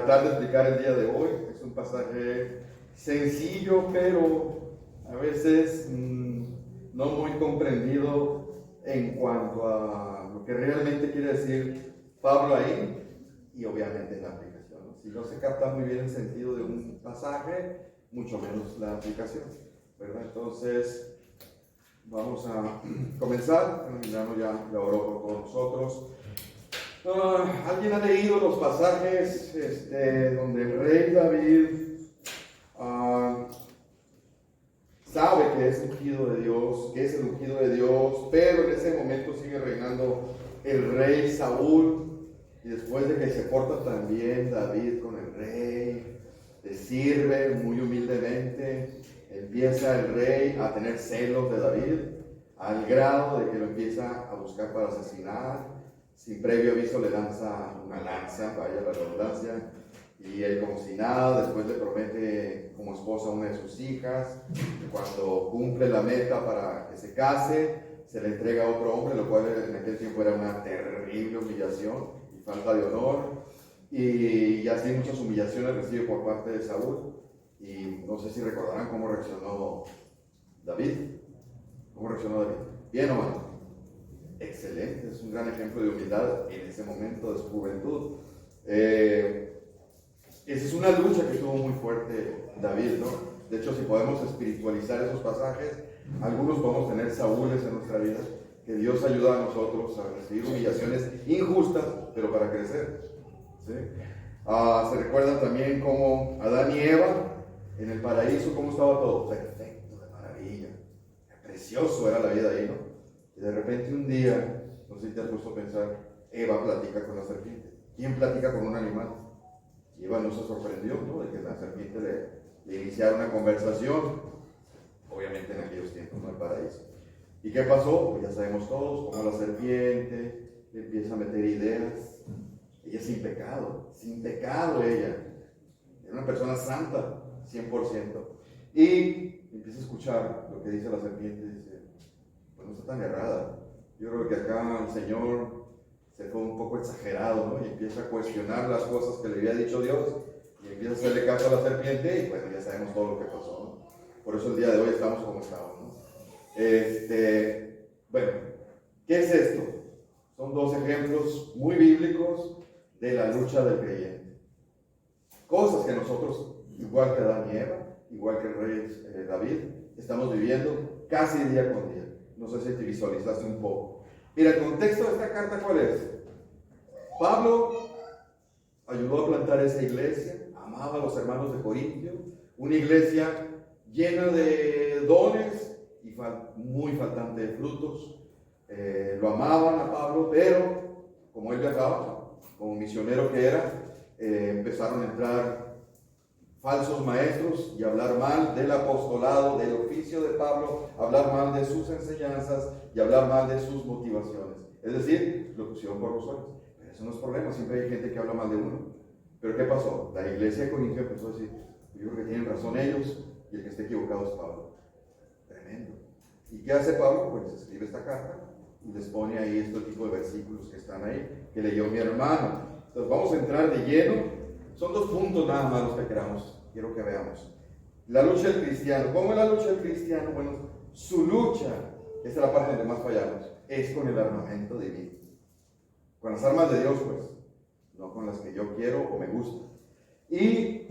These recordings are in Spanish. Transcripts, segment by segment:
tratar de explicar el día de hoy. Es un pasaje sencillo, pero a veces no muy comprendido en cuanto a lo que realmente quiere decir Pablo ahí y obviamente en la aplicación, ¿no? Si no se capta muy bien el sentido de un pasaje, mucho menos la aplicación, ¿verdad? Entonces, vamos a comenzar. Milano ya lo oró por todos nosotros. ¿Alguien ha leído los pasajes donde el rey David sabe que es ungido de Dios, que es el ungido de Dios, pero en ese momento sigue reinando el rey Saúl, y después de que se porta tan bien David con el rey, le sirve muy humildemente, empieza el rey a tener celos de David, al grado de que lo empieza a buscar para asesinar. Sin previo aviso le lanza una lanza, vaya la redundancia, y él como si nada, después le promete como esposa a una de sus hijas. Cuando cumple la meta para que se case, se le entrega a otro hombre, lo cual en aquel tiempo era una terrible humillación y falta de honor, y así muchas humillaciones recibe por parte de Saúl. Y no sé si recordarán cómo reaccionó David. ¿Cómo reaccionó David? ¿Bien o mal? Excelente, es un gran ejemplo de humildad en ese momento de su juventud. Esa es una lucha que tuvo muy fuerte David, ¿no? De hecho, si podemos espiritualizar esos pasajes, algunos podemos tener Saúles en nuestra vida, que Dios ayuda a nosotros a recibir humillaciones injustas, pero para crecer, ¿sí? Se recuerdan también cómo Adán y Eva en el paraíso, cómo estaba todo perfecto, de maravilla, qué precioso era la vida ahí, ¿no? Y de repente un día, no sé si te has puesto a pensar, Eva platica con la serpiente. ¿Quién platica con un animal? Y Eva no se sorprendió, ¿no?, de que la serpiente le iniciara una conversación, obviamente en aquellos tiempos, no el paraíso. ¿Y qué pasó? Pues ya sabemos todos, cómo la serpiente le empieza a meter ideas. Ella sin pecado ella. Era una persona santa, 100%. Y empieza a escuchar lo que dice la serpiente, dice, pues no está tan errada. Yo creo que acá el Señor se fue un poco exagerado, ¿no? Y empieza a cuestionar las cosas que le había dicho Dios, y empieza a hacerle caso a la serpiente, y bueno, ya sabemos todo lo que pasó, ¿no? Por eso el día de hoy estamos como estamos, ¿no? Bueno, ¿qué es esto? Son dos ejemplos muy bíblicos de la lucha del creyente. Cosas que nosotros, igual que Adán y Eva, igual que el rey David, estamos viviendo casi día con día. No sé si te visualizaste un poco. Mira, el contexto de esta carta, ¿cuál es? Pablo ayudó a plantar esa iglesia, amaba a los hermanos de Corintio, una iglesia llena de dones y muy faltante de frutos. Lo amaban a Pablo, pero como él viajaba, como misionero que era, empezaron a entrar falsos maestros y hablar mal del apostolado, del oficio de Pablo, hablar mal de sus enseñanzas y hablar mal de sus motivaciones. Es decir, lo pusieron por los suelos. Pero eso no es problema, siempre hay gente que habla mal de uno. Pero ¿qué pasó? La iglesia de Corintio empezó a decir, yo creo que tienen razón ellos y el que esté equivocado es Pablo. Tremendo. ¿Y qué hace Pablo? Pues escribe esta carta y les pone ahí este tipo de versículos que están ahí, que leyó mi hermano. Entonces vamos a entrar de lleno. Son dos puntos nada más los que quiero que veamos. La lucha del cristiano. ¿Cómo es la lucha del cristiano? Bueno, su lucha, esta es la parte donde más fallamos, es con el armamento divino. Con las armas de Dios, pues, no con las que yo quiero o me gustan. Y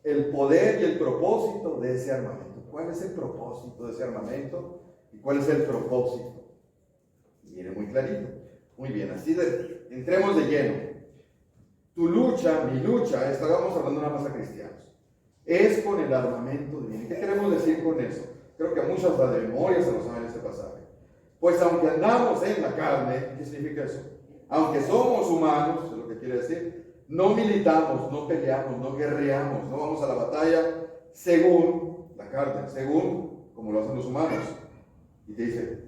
el poder y el propósito de ese armamento. ¿Cuál es el propósito de ese armamento? ¿Y cuál es el propósito? Viene muy clarito. Muy bien, entremos de lleno. Tu lucha, mi lucha, estábamos hablando nada más a cristianos, es con el armamento divino. ¿Qué queremos decir con eso? Creo que a muchas de memoria se lo saben este pasaje. Pues aunque andamos en la carne, ¿qué significa eso? Aunque somos humanos, es lo que quiere decir, no militamos, no peleamos, no guerreamos, no vamos a la batalla según la carne, según como lo hacen los humanos. Y tú dices,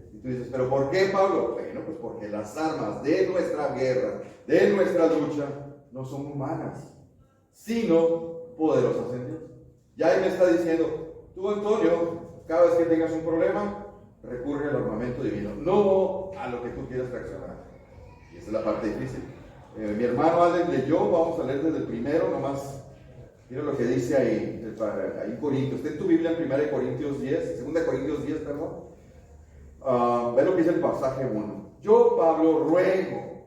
¿pero por qué, Pablo? Bueno, pues porque las armas de nuestra guerra, de nuestra lucha, no son humanas, sino poderosas en Dios. Ya él me está diciendo, tú, Antonio, cada vez que tengas un problema, recurre al armamento divino, no a lo que tú quieras reaccionar. Y esa es la parte difícil. Mi hermano Alex leyó, vamos a leer desde el primero nomás. Mira lo que dice ahí en Corintios. Está en tu Biblia en 1 Corintios 10, 2 Corintios 10, perdón. Ve lo que dice el pasaje 1. Yo, Pablo, ruego,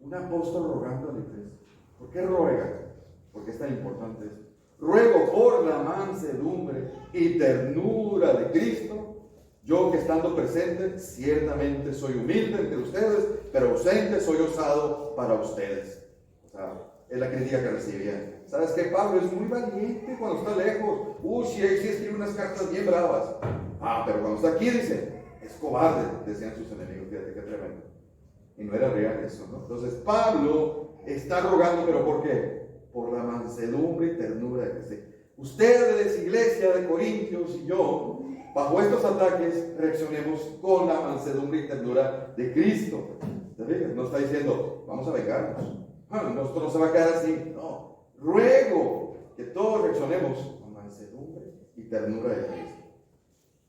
un apóstol rogando a la iglesia. ¿Por qué ruega? Porque es tan importante esto. Ruego por la mansedumbre y ternura de Cristo, yo que estando presente, ciertamente soy humilde entre ustedes, pero ausente soy osado para ustedes. O sea, es la crítica que recibían. ¿Sabes qué? Pablo es muy valiente cuando está lejos. Sí escribe unas cartas bien bravas. Pero cuando está aquí dice, es cobarde, decían sus enemigos. Fíjate qué tremendo. Y no era real eso, ¿no? Entonces Pablo está rogando, ¿pero por qué? Por la mansedumbre y ternura de Cristo. Ustedes, iglesia de Corintios, y yo, bajo estos ataques, reaccionemos con la mansedumbre y ternura de Cristo. ¿Te fijas? No está diciendo, vamos a vengarnos. Esto no se va a quedar así. No. Ruego que todos reaccionemos con mansedumbre y ternura de Cristo.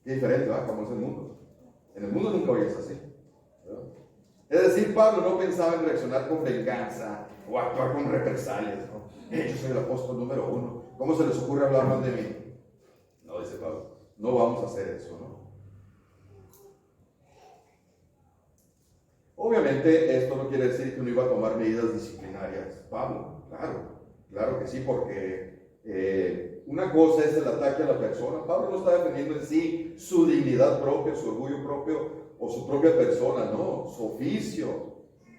Qué diferente, ¿verdad? Como es el mundo. En el mundo nunca oyes así, ¿verdad? Es decir, Pablo no pensaba en reaccionar con venganza o actuar con represalias, ¿no? Yo soy el apóstol número 1. ¿Cómo se les ocurre hablar mal de mí? No, dice Pablo, no vamos a hacer eso, ¿no? Obviamente esto no quiere decir que uno iba a tomar medidas disciplinarias. Pablo, claro que sí, porque una cosa es el ataque a la persona. Pablo no está defendiendo en sí su dignidad propia, su orgullo propio o su propia persona, no, su oficio,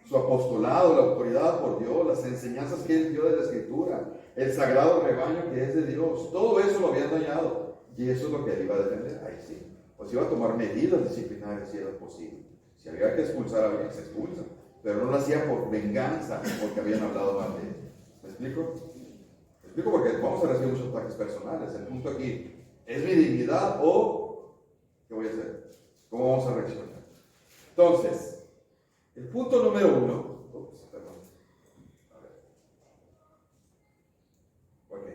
su apostolado, la autoridad por Dios, las enseñanzas que él dio de la Escritura, el sagrado rebaño que es de Dios. Todo eso lo habían dañado y eso es lo que él iba a defender. Ahí sí, pues iba a tomar medidas disciplinarias si era posible. Si había que expulsar a alguien, se expulsa, pero no lo hacía por venganza, porque habían hablado mal de él. ¿Me explico? Me explico porque vamos a recibir muchos ataques personales. El punto aquí, ¿es mi dignidad o qué voy a hacer? ¿Cómo vamos a reaccionar? Entonces, el punto número 1. Perdón. A ver. Ok.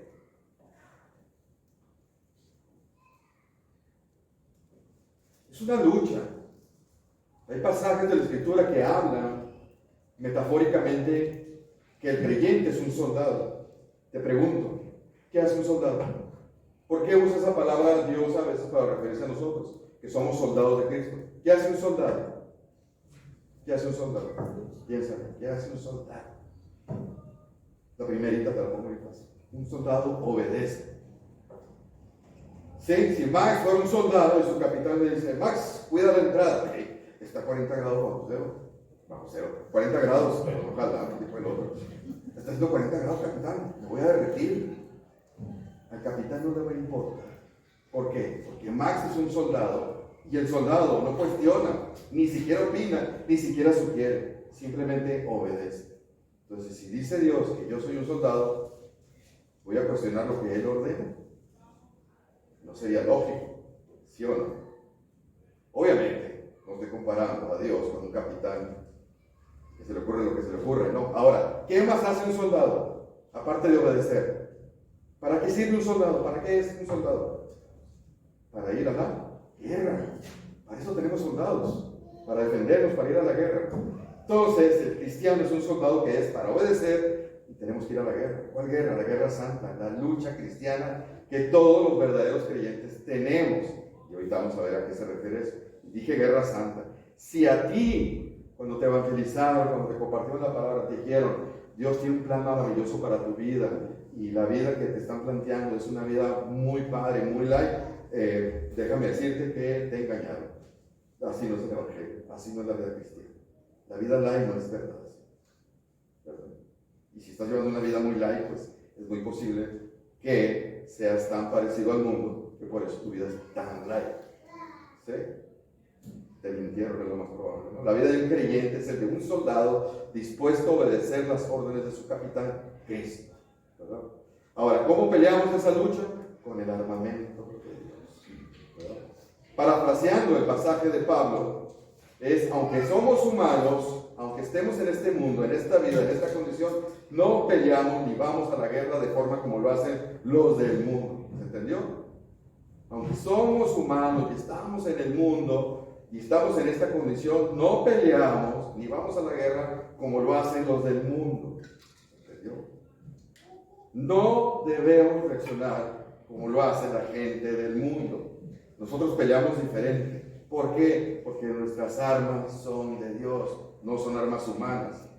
Es una lucha. Hay pasajes de la Escritura que hablan metafóricamente que el creyente es un soldado. Te pregunto, ¿qué hace un soldado? ¿Por qué usa esa palabra Dios a veces para referirse a nosotros, que somos soldados de Cristo? ¿Qué hace un soldado? ¿Qué hace un soldado? Piensa, ¿qué hace un soldado? La primerita te la pongo muy fácil. Un soldado obedece. Sí, si Max fuera un soldado y su capitán le dice, Max, cuida la entrada. Está a 40 grados bajo cero. 40 grados, ojalá, dijo el otro. Está haciendo 40 grados, capitán, me voy a derretir. Al capitán no le va a importar. ¿Por qué? Porque Max es un soldado y el soldado no cuestiona, ni siquiera opina, ni siquiera sugiere, simplemente obedece. Entonces, si dice Dios que yo soy un soldado, voy a cuestionar lo que Él ordena. No sería lógico, ¿sí o no? Obviamente, no estoy comparando a Dios con un capitán que se le ocurre lo que se le ocurre, ¿no? Ahora, ¿qué más hace un soldado? Aparte de obedecer. ¿Para qué sirve un soldado? ¿Para qué es un soldado? Para ir a la guerra. Para eso tenemos soldados. Para defendernos, para ir a la guerra. Entonces, el cristiano es un soldado que es para obedecer y tenemos que ir a la guerra. ¿Cuál guerra? La guerra santa, la lucha cristiana que todos los verdaderos creyentes tenemos. Y ahorita vamos a ver a qué se refiere eso. Dije guerra santa. Si a ti, cuando te evangelizaron, cuando te compartieron la palabra, te dijeron, Dios tiene un plan maravilloso para tu vida y la vida que te están planteando es una vida muy padre, muy light, déjame decirte que te engañaron. Así no es el evangelio, así no es la vida cristiana. La vida light no es verdad. Y si estás llevando una vida muy light, pues es muy posible que seas tan parecido al mundo que por eso tu vida es tan light. ¿Sí? Del infierno es lo más probable, ¿no? La vida de un creyente es el de un soldado dispuesto a obedecer las órdenes de su capitán, Cristo, ¿verdad? Ahora, ¿cómo peleamos esa lucha? Con el armamento de Dios, ¿verdad? Parafraseando el pasaje de Pablo, es, aunque somos humanos, aunque estemos en este mundo, en esta vida, en esta condición, no peleamos ni vamos a la guerra de forma como lo hacen los del mundo. ¿Se entendió? Aunque somos humanos y estamos en el mundo y estamos en esta condición, no peleamos ni vamos a la guerra como lo hacen los del mundo. ¿Entendió? No debemos reaccionar como lo hace la gente del mundo. Nosotros peleamos diferente. ¿Por qué? Porque nuestras armas son de Dios, no son armas humanas.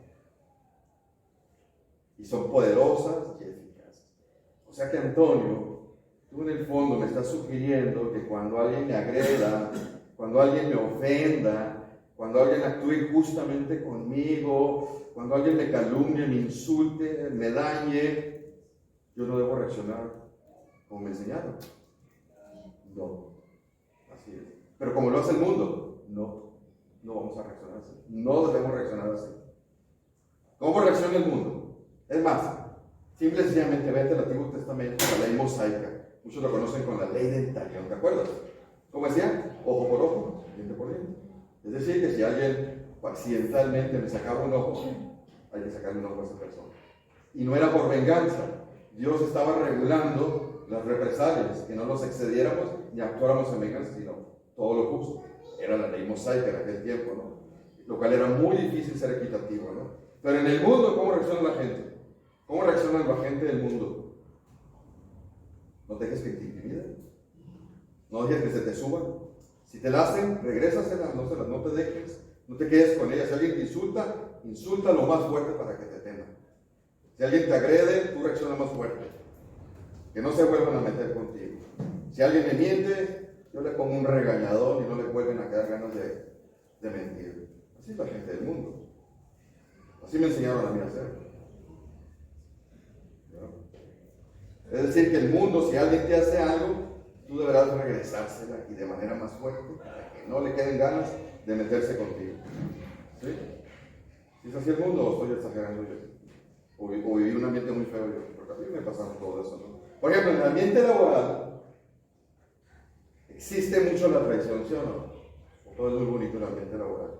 Y son poderosas y eficaces. O sea que Antonio, tú en el fondo me estás sugiriendo que cuando alguien me agreda, cuando alguien me ofenda, cuando alguien actúe injustamente conmigo, cuando alguien me calumnie, me insulte, me dañe, yo no debo reaccionar como me enseñaron. No, así es. Pero como lo hace el mundo, no vamos a reaccionar así. No debemos reaccionar así. ¿Cómo reacciona el mundo? Es más, simple y sencillamente vete al Antiguo Testamento, la ley mosaica. Muchos lo conocen con la ley del talión, ¿te acuerdas? ¿Cómo decía? Ojo por ojo, diente por diente. Es decir, que si alguien accidentalmente me sacaba un ojo, hay que sacarle un ojo a esa persona. Y no era por venganza. Dios estaba regulando las represalias, que no nos excediéramos ni actuáramos en venganza, sino todo lo justo. Era la ley mosaica en aquel tiempo, ¿no? Lo cual era muy difícil ser equitativo, ¿no? Pero en el mundo, ¿cómo reacciona la gente? ¿Cómo reacciona la gente del mundo? No dejes que te intimiden. No dejes que se te suban. Si te la hacen, regrésaselas, no te dejes. No te quedes con ellas. Si alguien te insulta, insulta lo más fuerte para que te teman. Si alguien te agrede, tú reacciona más fuerte. Que no se vuelvan a meter contigo. Si alguien me miente, yo le pongo un regañador y no le vuelven a quedar ganas de mentir. Así es la gente del mundo. Así me enseñaron a mí a hacer. Es decir, que el mundo, si alguien te hace algo, tú deberás regresársela y de manera más fuerte para que no le queden ganas de meterse contigo. ¿Sí? ¿Sí es así el mundo o estoy exagerando yo? O viví un ambiente muy feo yo, porque a mí me pasaron todo eso, ¿no? Por ejemplo, en el ambiente laboral existe mucho la traición, ¿sí o no? Todo es muy bonito en el ambiente laboral.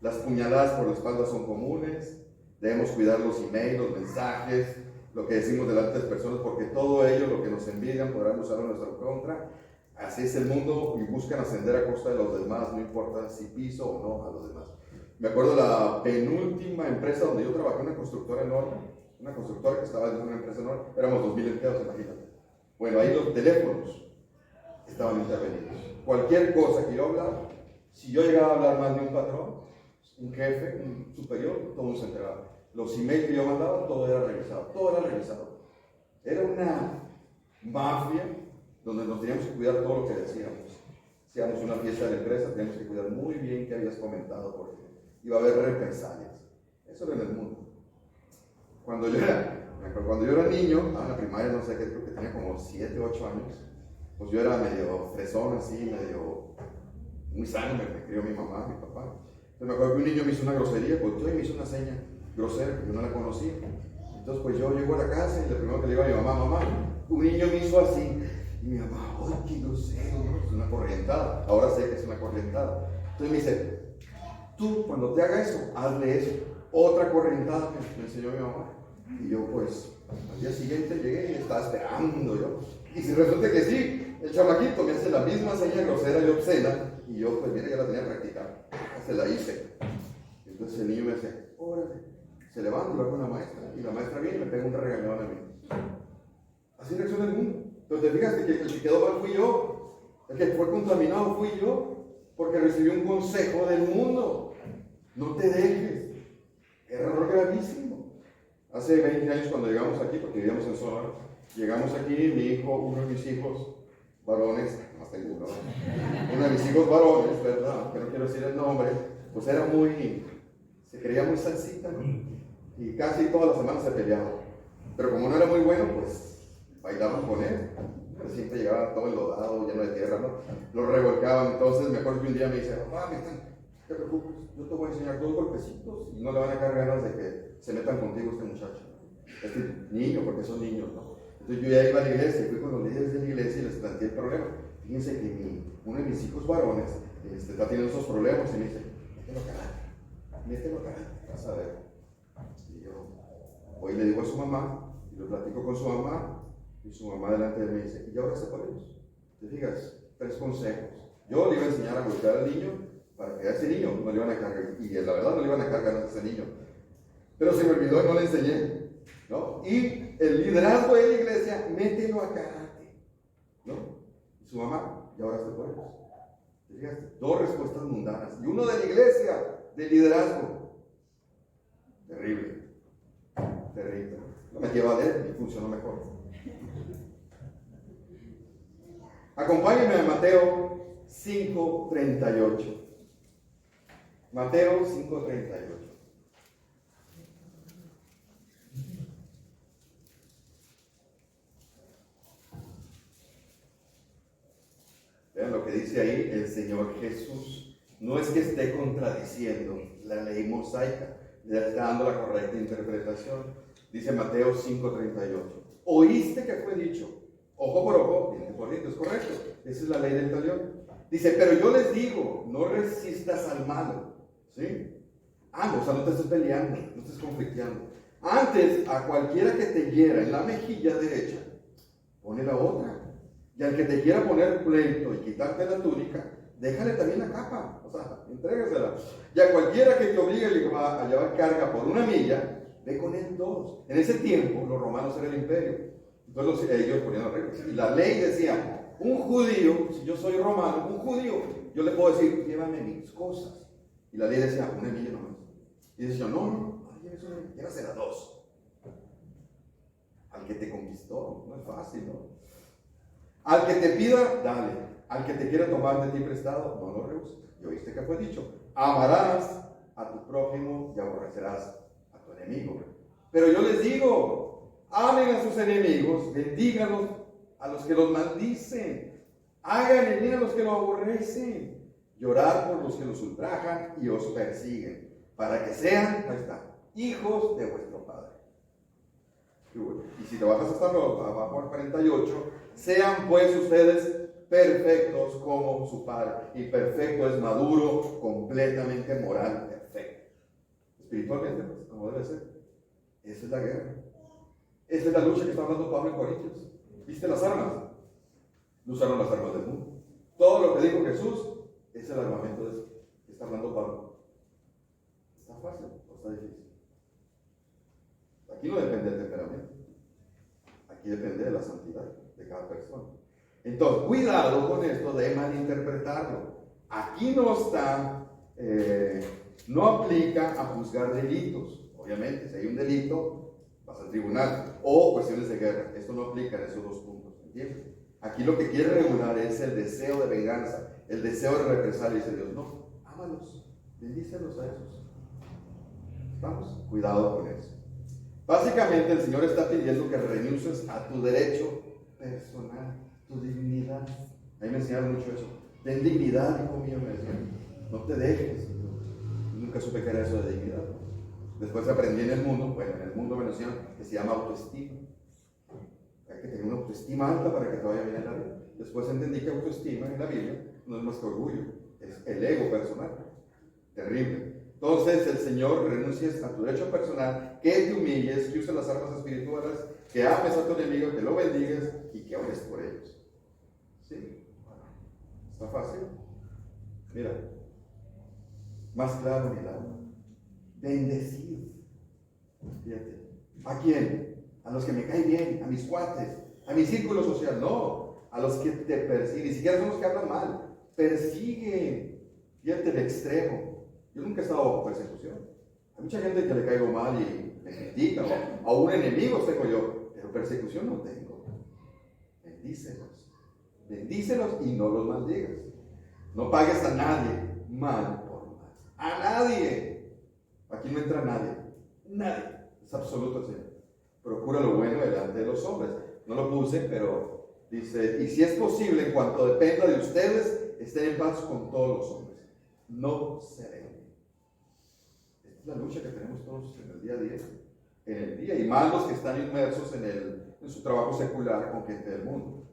Las puñaladas por la espalda son comunes, debemos cuidar los emails, los mensajes, lo que decimos delante de personas, porque todo ello, lo que nos envidian, podrán usarlo en nuestra contra. Así es el mundo y buscan ascender a costa de los demás, no importa si piso o no a los demás. Me acuerdo la penúltima empresa donde yo trabajé, una constructora enorme, una constructora que estaba en una empresa enorme, éramos 2,000 empleados, imagínate. Bueno, ahí los teléfonos estaban intervenidos. Cualquier cosa que yo hablara, si yo llegaba a hablar más de un patrón, un jefe, un superior, todo mundo se enteraba. Los emails que yo mandaba, todo era revisado, Era una mafia donde nos teníamos que cuidar todo lo que decíamos. Si hacíamos una fiesta de la empresa, teníamos que cuidar muy bien qué habías comentado, porque iba a haber represalias. Eso era en el mundo. Cuando yo era niño, en la primaria, no sé qué, creo que tenía como 7, 8 años, pues yo era medio fresón, así, medio muy sano, me crió mi mamá, mi papá. Entonces me acuerdo que un niño me hizo una grosería, volteó y me hizo una seña grosera, que yo no la conocía. Entonces pues yo llego a la casa y lo primero que le digo a mi mamá, un niño me hizo así. Y mi mamá, ¡ay, qué grosero! ¿No? Es una corrientada. Ahora sé que es una corrientada. Entonces me dice, tú cuando te haga eso, hazle eso. Otra corrientada me enseñó mi mamá. Y yo pues, al día siguiente llegué y estaba esperando yo. Y si resulta que sí, el chamaquito me hace la misma seña grosera y obscena. Y yo pues mira, ya la tenía practicada. Se la hice. Entonces el niño me dice, órale. Se levanta, lo hago una maestra. Y la maestra viene y me pega un regañón a mí. Así reacciona el mundo. Entonces te fijas que el que quedó mal fui yo. El que fue contaminado fui yo. Porque recibí un consejo del mundo. No te dejes. Error gravísimo. Hace 20 años cuando llegamos aquí, porque vivíamos en Sonora, llegamos aquí, mi hijo, uno de mis hijos varones, más tengo uno de mis hijos varones, ¿verdad? Que no quiero decir el nombre, pues era se creía muy salsita, ¿no? Y casi todas las semanas se peleaba. Pero como no era muy bueno, pues bailaban con él. Pero siempre llegaba todo enlodado, lleno de tierra, ¿no? Lo revolcaban. Entonces me acuerdo que un día me dice, papá, no te preocupes, yo te voy a enseñar 2 golpecitos y no le van a caer ganas de que se metan contigo este muchacho, este niño, porque son niños, ¿no? Entonces yo ya iba a la iglesia y fui con los líderes de la iglesia y les planteé el problema. Fíjense que uno de mis hijos varones está teniendo esos problemas y me dice, mételo carácter, vas a ver. Y yo hoy le digo a su mamá y lo platico con su mamá y su mamá delante de mí dice, ¿y ahora está por ellos? Te digas, 3 consejos. Yo le iba a enseñar a golpear al niño para que a ese niño no le iban a cargar, y la verdad no le iban a cargar a ese niño, pero se me olvidó y no le enseñé, ¿no? Y el liderazgo de la iglesia, mételo a karate, ¿no? Y su mamá, ¿y ahora por ellos? Fíjate, dos respuestas mundanas, y uno de la iglesia, de liderazgo. Terrible, terrible. Lo metí a valer y funcionó mejor. Acompáñenme a Mateo 5:38. Mateo 5:38. Vean lo que dice ahí el Señor Jesús. No es que esté contradiciendo la ley mosaica, le está dando la correcta interpretación. Dice Mateo 5:38. Oíste que fue dicho, ojo por ojo, diente por diente, es correcto. Esa es la ley del talión. Dice, pero yo les digo, no resistas al malo. ¿Sí? O sea, no te estés peleando, no estés conflicteando. Antes, a cualquiera que te hiera en la mejilla derecha, pone la otra. Y al que te quiera poner pleito y quitarte la túnica, déjale también la capa. O sea, entrégasela. Y a cualquiera que te obligue a llevar carga por 1 milla, ve con él 2. En ese tiempo, los romanos eran el imperio. Entonces ellos ponían las reglas. Y la ley decía, un judío, si yo soy romano, un judío, yo le puedo decir, llévame mis cosas. Y la ley decía, 1 milla nomás. Y decía, no, llévasela 2. Al que te conquistó, no es fácil, ¿no? Al que te pida, dale. Al que te quiera tomar de ti prestado, no lo rehuses. Y oíste que fue dicho, amarás a tu prójimo y aborrecerás a tu enemigo. Pero yo les digo, amen a sus enemigos, bendíganlos a los que los maldicen, hagan el bien a los que lo aborrecen, llorad por los que los ultrajan y os persiguen, para que sean, ahí está, hijos de vuestro Padre. Y si te bajas hasta abajo al 48, sean pues ustedes perfectos como su Padre. Y perfecto es maduro, completamente moral, perfecto. Espiritualmente, pues, como debe ser. Esa es la guerra. Esa es la lucha que está hablando Pablo en Corintios. ¿Viste las armas? No usaron las armas del mundo. Todo lo que dijo Jesús es el armamento de eso que está hablando Pablo. ¿Está fácil o está difícil? Aquí no depende del temperamento. Aquí depende de la santidad de cada persona. Entonces, cuidado con esto de malinterpretarlo. Aquí no está, no aplica a juzgar delitos. Obviamente, si hay un delito, vas al tribunal. O cuestiones de guerra. Esto no aplica en esos 2 puntos. ¿Entiendes? Aquí lo que quiere regular es el deseo de venganza, el deseo de represalia. Dice Dios, no, ámalos, bendícelos a esos. ¿Estamos? Cuidado con eso. Básicamente el Señor está pidiendo que renuncies a tu derecho personal, tu dignidad. A mí me enseñaron mucho eso. Ten dignidad, hijo mío, me decían. No te dejes. Nunca supe que era eso de dignidad. Después aprendí en el mundo, bueno, en el mundo me enseñaron que se llama autoestima. Hay que tener una autoestima alta para que te vaya bien en la vida. Después entendí que autoestima en la Biblia no es más que orgullo, es el ego personal. Terrible. Entonces el Señor renuncies a tu derecho personal, que te humilles, que uses las armas espirituales, que ames a tu enemigo, que lo bendigas y que ores por ellos. ¿Sí? ¿Está fácil? Mira, más claro ni el agua. Bendecid. Fíjate. ¿A quién? A los que me caen bien, a mis cuates, a mi círculo social. No, a los que te persiguen. Ni siquiera son los que hablan mal. Persiguen. Fíjate el extremo. Yo nunca he estado bajo persecución. Hay mucha gente que le caigo mal y me critica, o a un enemigo tengo yo, pero persecución no tengo. Bendícelos. Bendícelos y no los maldigas. No pagues a nadie mal por mal. A nadie. Aquí no entra nadie. Nadie. Es absoluto el Señor. Procura lo bueno delante de los hombres. No lo puse, pero dice, y si es posible, en cuanto dependa de ustedes, estén en paz con todos los hombres. No se den. Esta es la lucha que tenemos todos en el día a día. En el día, y más los que están inmersos en su trabajo secular con gente del mundo.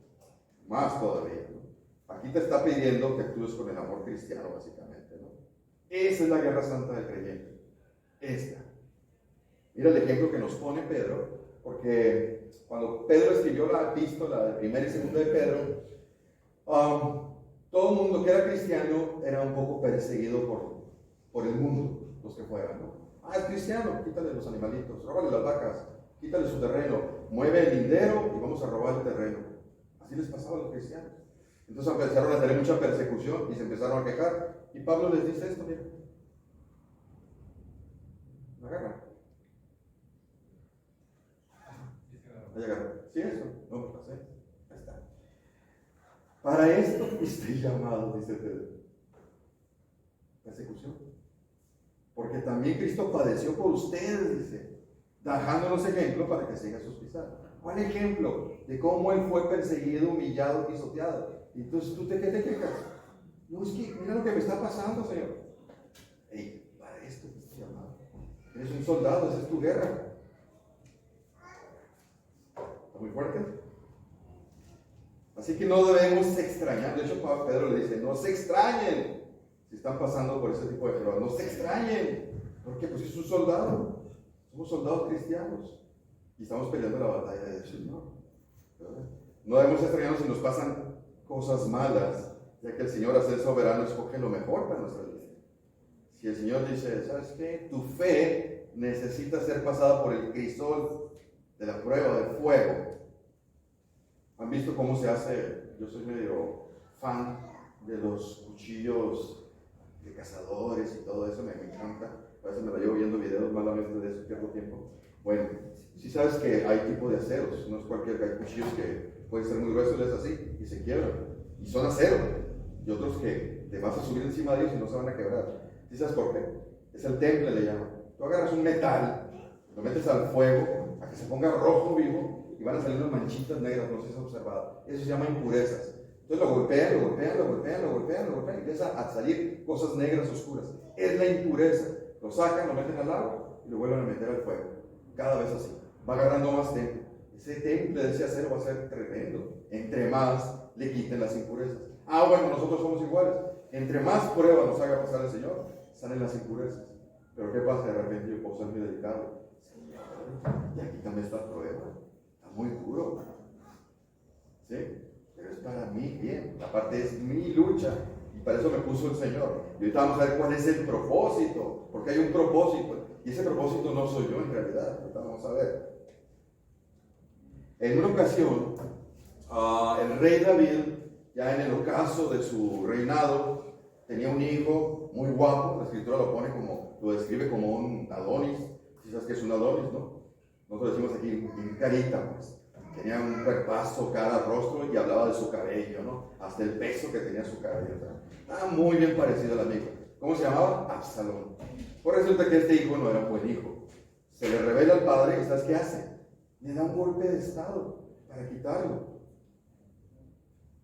Más todavía, ¿no? Aquí te está pidiendo que actúes con el amor cristiano, básicamente, ¿no? Esa es la guerra santa del creyente. Esta. Mira el ejemplo que nos pone Pedro, porque cuando Pedro escribió la epístola de 1 y 2 de Pedro, todo el mundo que era cristiano era un poco perseguido por el mundo, los que fueran, ¿no? Ah, es cristiano, quítale los animalitos, róbale las vacas, quítale su terreno, mueve el lindero y vamos a robar el terreno. Así les pasaba a los cristianos. Entonces empezaron a tener mucha persecución y se empezaron a quejar. Y Pablo les dice esto, mira. Agarra. Ahí agarra. ¿Sí eso? No me pasé. Ahí está. Para esto estoy llamado, dice Pedro. Persecución. Porque también Cristo padeció por ustedes, dice, dejándonos ejemplo para que siga sus pisadas. ¿Cuál ejemplo? De cómo él fue perseguido, humillado, pisoteado. Entonces, ¿tú qué te quejas? No, es que mira lo que me está pasando, Señor. Hey, para esto estoy llamado. Eres un soldado, esa es tu guerra. ¿Está muy fuerte? Así que no debemos extrañar. De hecho, Pedro le dice, no se extrañen si están pasando por ese tipo de pruebas. No se extrañen. ¿Por qué? Pues es un soldado. Somos soldados cristianos. Y estamos peleando la batalla del Señor. ¿Verdad? No debemos extrañarnos si nos pasan cosas malas, ya que el Señor, al ser soberano, escoge lo mejor para nuestra vida. Si el Señor dice, ¿sabes qué? Tu fe necesita ser pasada por el crisol de la prueba de fuego. ¿Han visto cómo se hace? Yo soy medio fan de los cuchillos de cazadores y todo eso, me encanta. A veces me la llevo viendo videos, malamente de eso pierdo tiempo. Bueno, si sabes que hay tipo de aceros, no es cualquier, hay cuchillos que pueden ser muy gruesos, es así, y se quiebran, y son acero, y otros que te vas a subir encima de ellos y no se van a quebrar. ¿Sí sabes por qué? Es el temple, le llaman. Tú agarras un metal, lo metes al fuego, a que se ponga rojo vivo, y van a salir unas manchitas negras, no sé si has observado. Eso se llama impurezas. Entonces lo golpean, y empieza a salir cosas negras oscuras. Es la impureza. Lo sacan, lo meten al agua y lo vuelven a meter al fuego. Cada vez así. Va agarrando más temple. Ese temple de ese acero va a ser tremendo. Entre más le quiten las impurezas. Ah, bueno, nosotros somos iguales. Entre más pruebas nos haga pasar el Señor, salen las impurezas. Pero ¿qué pasa? De repente yo puedo ser muy delicado. Señor, ya quítame esta prueba. Está muy duro. ¿Sí? Pero es para mí bien. Aparte es mi lucha. Y para eso me puso el Señor. Y ahorita vamos a ver cuál es el propósito. Porque hay un propósito. Y ese propósito no soy yo en realidad. Ahorita vamos a ver. En una ocasión, el rey David, ya en el ocaso de su reinado, tenía un hijo muy guapo. La escritura lo describe como un Adonis. Si sabes que es un Adonis, ¿no? Nosotros decimos aquí, en carita, pues. Tenía un cuerpazo, cara, rostro, y hablaba de su cabello, ¿no? Hasta el peso que tenía su cabello. Estaba muy bien parecido al amigo. ¿Cómo se llamaba? Absalón. Pues resulta que este hijo no era un buen hijo. Se le revela al padre, y ¿sabes qué hace? Le da un golpe de estado para quitarlo.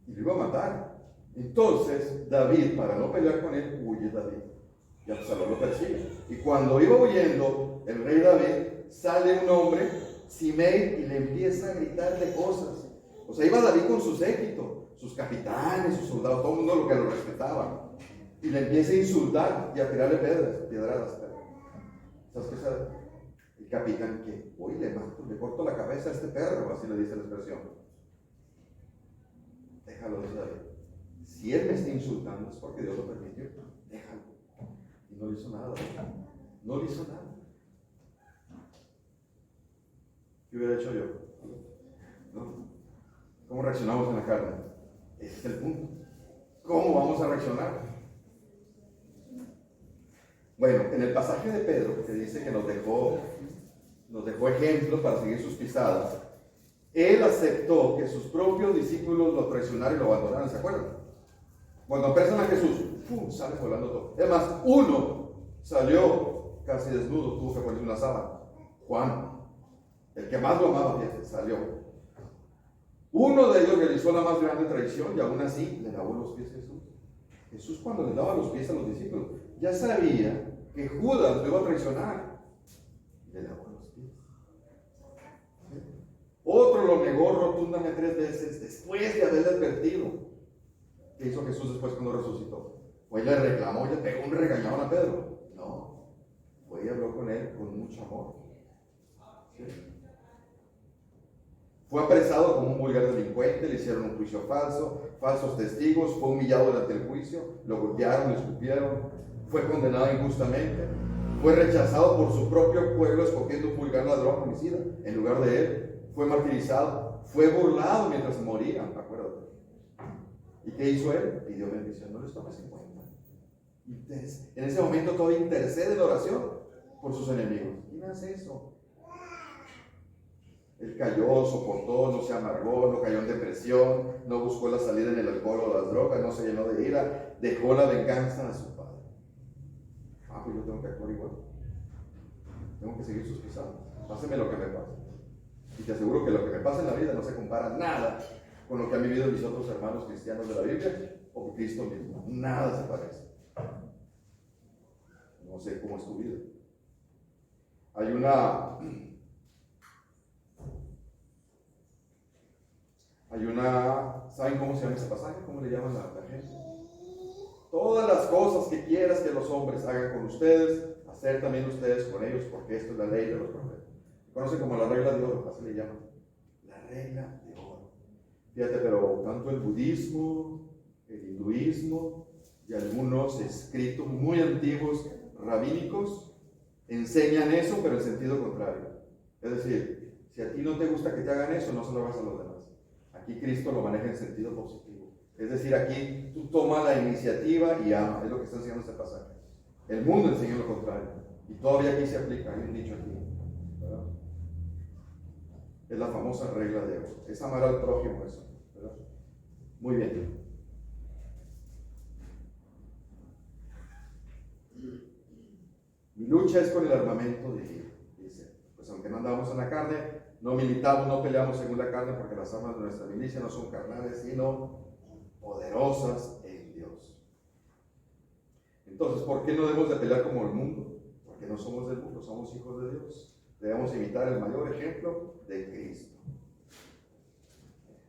Y lo iba a matar. Entonces, David, para no pelear con él, huye David. Y Absalón lo persigue. Y cuando iba huyendo, el rey David, sale un hombre, Simei, y le empieza a gritar de cosas. O sea, iba David con su séquito, sus capitanes, sus soldados, todo el mundo lo que lo respetaba. Y le empieza a insultar y a tirarle piedradas. ¿Sabes qué sabe? El capitán que, hoy le mato, le corto la cabeza a este perro, así le dice la expresión. Déjalo, dice David. Si él me está insultando es porque Dios lo permitió. Déjalo. Y no le hizo nada. No le hizo nada. ¿Qué hubiera hecho yo? ¿No? ¿Cómo reaccionamos en la carne? Ese es el punto. ¿Cómo vamos a reaccionar? Bueno, en el pasaje de Pedro, que dice que nos dejó ejemplos para seguir sus pisadas, él aceptó que sus propios discípulos lo traicionaron y lo abandonaron, ¿se acuerdan? Cuando apresan a Jesús, ¡pum!, sale volando todo. Además, uno salió casi desnudo, tuvo que ponerse una sábana. Juan, el que más lo amaba, salió. Uno de ellos realizó la más grande traición y aún así le lavó los pies a Jesús. Jesús, cuando le daba los pies a los discípulos, ya sabía que Judas lo iba a traicionar. Le lavó los pies. Otro lo negó rotundamente 3 veces después de haberle advertido. ¿Qué hizo Jesús después cuando resucitó? Pues le reclamó, le pegó un regañón a Pedro. No, fue y habló con él con mucho amor. ¿Sí? Fue apresado como un vulgar delincuente, le hicieron un juicio falso, falsos testigos, fue humillado durante el juicio, lo golpearon, lo escupieron, fue condenado injustamente, fue rechazado por su propio pueblo escogiendo un vulgar ladrón homicida en lugar de él, fue martirizado, fue burlado mientras moría, acuérdate. ¿Y qué hizo él? Pidió bendición, no les tomes en cuenta. En ese momento todavía intercede en oración por sus enemigos. ¿Quién hace eso? Él cayó, soportó, no se amargó, no cayó en depresión, no buscó la salida en el alcohol o las drogas, no se llenó de ira, dejó la venganza a su padre. Pues yo tengo que actuar igual. Tengo que seguir sus pisadas. Páseme lo que me pase. Y te aseguro que lo que me pasa en la vida no se compara nada con lo que han vivido mis otros hermanos cristianos de la Biblia o Cristo mismo. Nada se parece. No sé cómo es tu vida. ¿Saben cómo se llama ese pasaje? ¿Cómo le llaman a la gente? Todas las cosas que quieras que los hombres hagan con ustedes, hacer también ustedes con ellos, porque esto es la ley de los profetas. Conocen como la regla de oro, así le llaman. La regla de oro. Fíjate, pero tanto el budismo, el hinduismo y algunos escritos muy antiguos rabínicos enseñan eso, pero en sentido contrario. Es decir, si a ti no te gusta que te hagan eso, no se lo hagas a los demás. Aquí Cristo lo maneja en sentido positivo. Es decir, aquí tú tomas la iniciativa y ama. Es lo que está enseñando este pasaje. El mundo enseña lo contrario. Y todavía aquí se aplica. Hay un dicho aquí, ¿verdad? Es la famosa regla de oro. Es amar al prójimo eso, ¿verdad? Muy bien. Mi lucha es con el armamento divino. Dice, pues aunque no andamos en la carne, no militamos, no peleamos según la carne, porque las armas de nuestra milicia no son carnales, sino poderosas en Dios. Entonces, ¿por qué no debemos de pelear como el mundo? Porque no somos del mundo, somos hijos de Dios. Debemos imitar el mayor ejemplo de Cristo.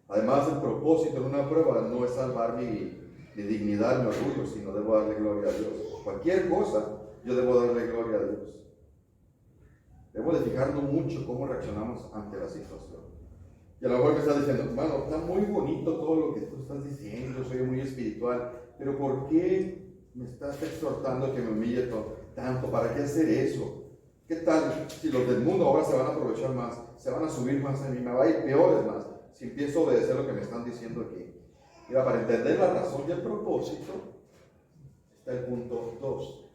Además, el propósito en una prueba no es salvar mi dignidad, mi orgullo, sino debo darle gloria a Dios. Cualquier cosa, yo debo darle gloria a Dios. Debo de fijarnos mucho cómo reaccionamos ante la situación. Y a lo mejor me estás diciendo, hermano, está muy bonito todo lo que tú estás diciendo, soy muy espiritual, pero ¿por qué me estás exhortando que me humille tanto? ¿Para qué hacer eso? ¿Qué tal si los del mundo ahora se van a aprovechar más, se van a subir más a mí, me va a ir peores más, si empiezo a obedecer lo que me están diciendo aquí? Mira, para entender la razón y el propósito, está el punto 2.